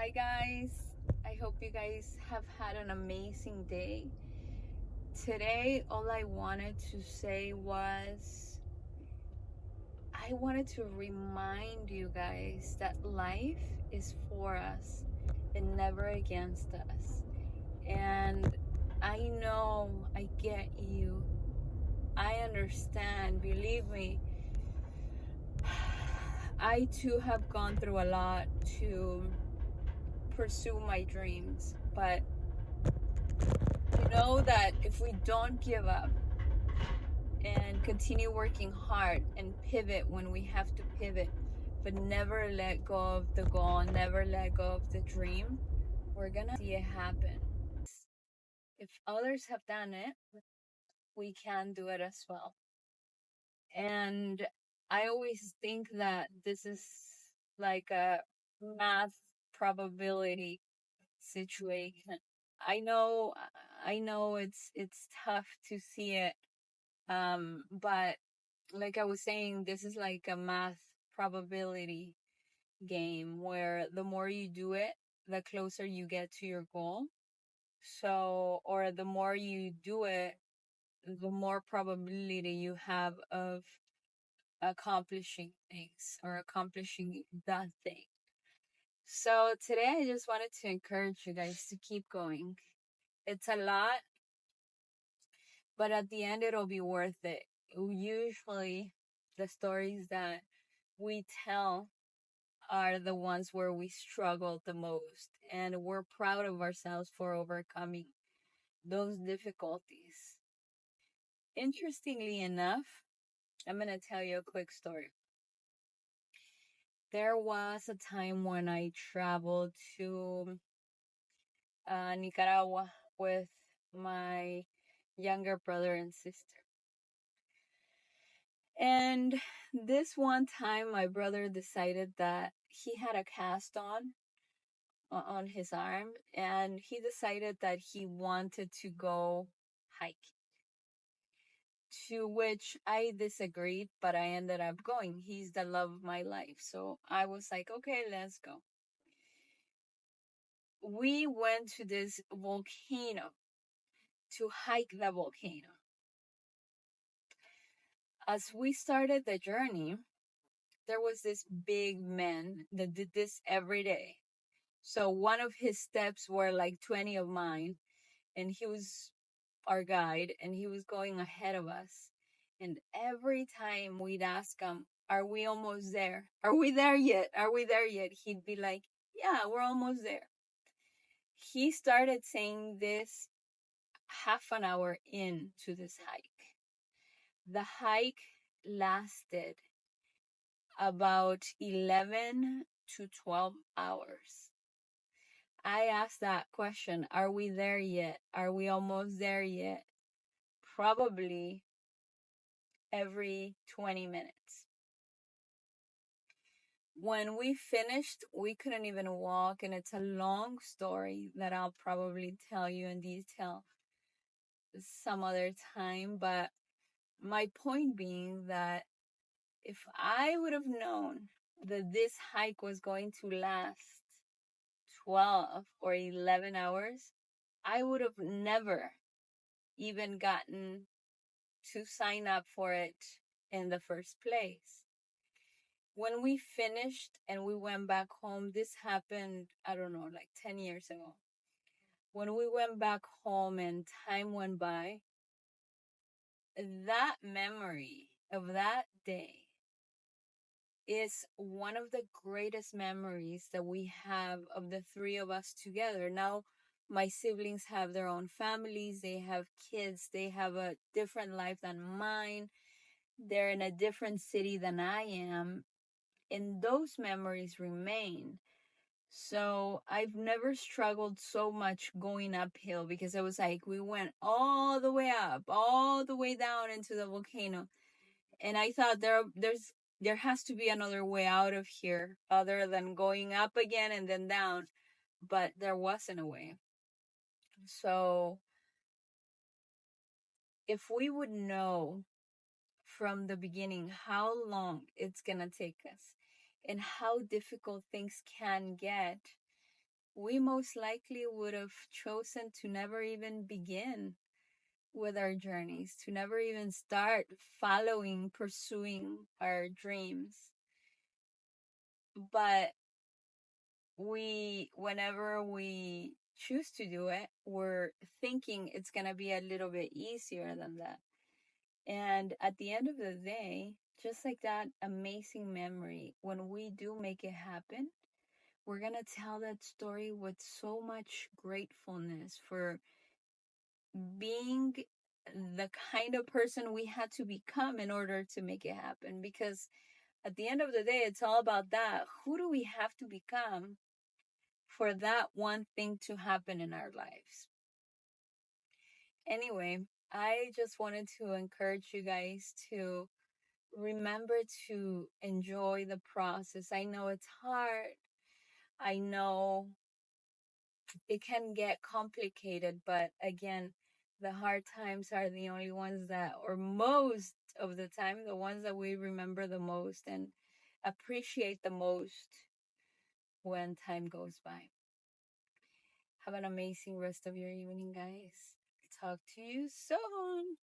Hi, guys. I hope you guys have had an amazing day. Today, all I wanted to say was I wanted to remind you guys that life is for us and never against us. And I know, I get you. I understand. Believe me, I too have gone through a lot to pursue my dreams, but know that if we don't give up and continue working hard and pivot when we have to pivot, but never let go of the goal, never let go of the dream, we're gonna see it happen. If others have done it, we can do it as well. And I always think that this is like a math probability situation. I know I know it's tough to see it. But like I was saying, this is like a math probability game where the more you do it, the closer you get to your goal. So, or the more you do it, the more probability you have of accomplishing things or accomplishing that thing. So today I just wanted to encourage you guys to keep going. It's a lot, but at the end it'll be worth it. Usually the stories that we tell are the ones where we struggle the most, and we're proud of ourselves for overcoming those difficulties. Interestingly enough, I'm going to tell you a quick story. There was a time when I traveled to Nicaragua with my younger brother and sister. And this one time, my brother decided that he had a cast on his arm, and he decided that he wanted to go hiking. To which I disagreed, but I ended up going. He's the love of my life. So I was like, okay, let's go. We went to this volcano to hike the volcano. As we started the journey, there was this big man that did this every day. So one of his steps were like 20 of mine, and he was our guide, and he was going ahead of us. And every time we'd ask him, are we almost there? Are we there yet? Are we there yet? He'd be like, yeah, we're almost there. He started saying this half an hour into this hike. The hike lasted about 11 to 12 hours. I asked that question, are we there yet? Are we almost there yet? Probably every 20 minutes. When we finished, we couldn't even walk, and it's a long story that I'll probably tell you in detail some other time. But my point being that if I would have known that this hike was going to last 12 or 11 hours, I would have never even gotten to sign up for it in the first place. When we finished and we went back home, this happened, I don't know, like 10 years ago. When we went back home and time went by, that memory of that day is one of the greatest memories that we have of the three of us together. Now, my siblings have their own families, they have kids, they have a different life than mine, they're in a different city than I am, and those memories remain. So I've never struggled so much going uphill, because it was like we went all the way up, all the way down into the volcano. And I thought there has to be another way out of here other than going up again and then down, but there wasn't a way. So if we would know from the beginning how long it's going to take us and how difficult things can get, we most likely would have chosen to never even begin with our journeys, to never even start following, pursuing our dreams. But whenever we choose to do it, we're thinking it's going to be a little bit easier than that. And at the end of the day, just like that amazing memory, when we do make it happen, we're going to tell that story with so much gratefulness for being the kind of person we had to become in order to make it happen. Because at the end of the day, it's all about that. Who do we have to become for that one thing to happen in our lives? Anyway, I just wanted to encourage you guys to remember to enjoy the process. I know it's hard. I know it can get complicated, but again, the hard times are the only ones that, or most of the time, the ones that we remember the most and appreciate the most when time goes by. Have an amazing rest of your evening, guys. Talk to you soon.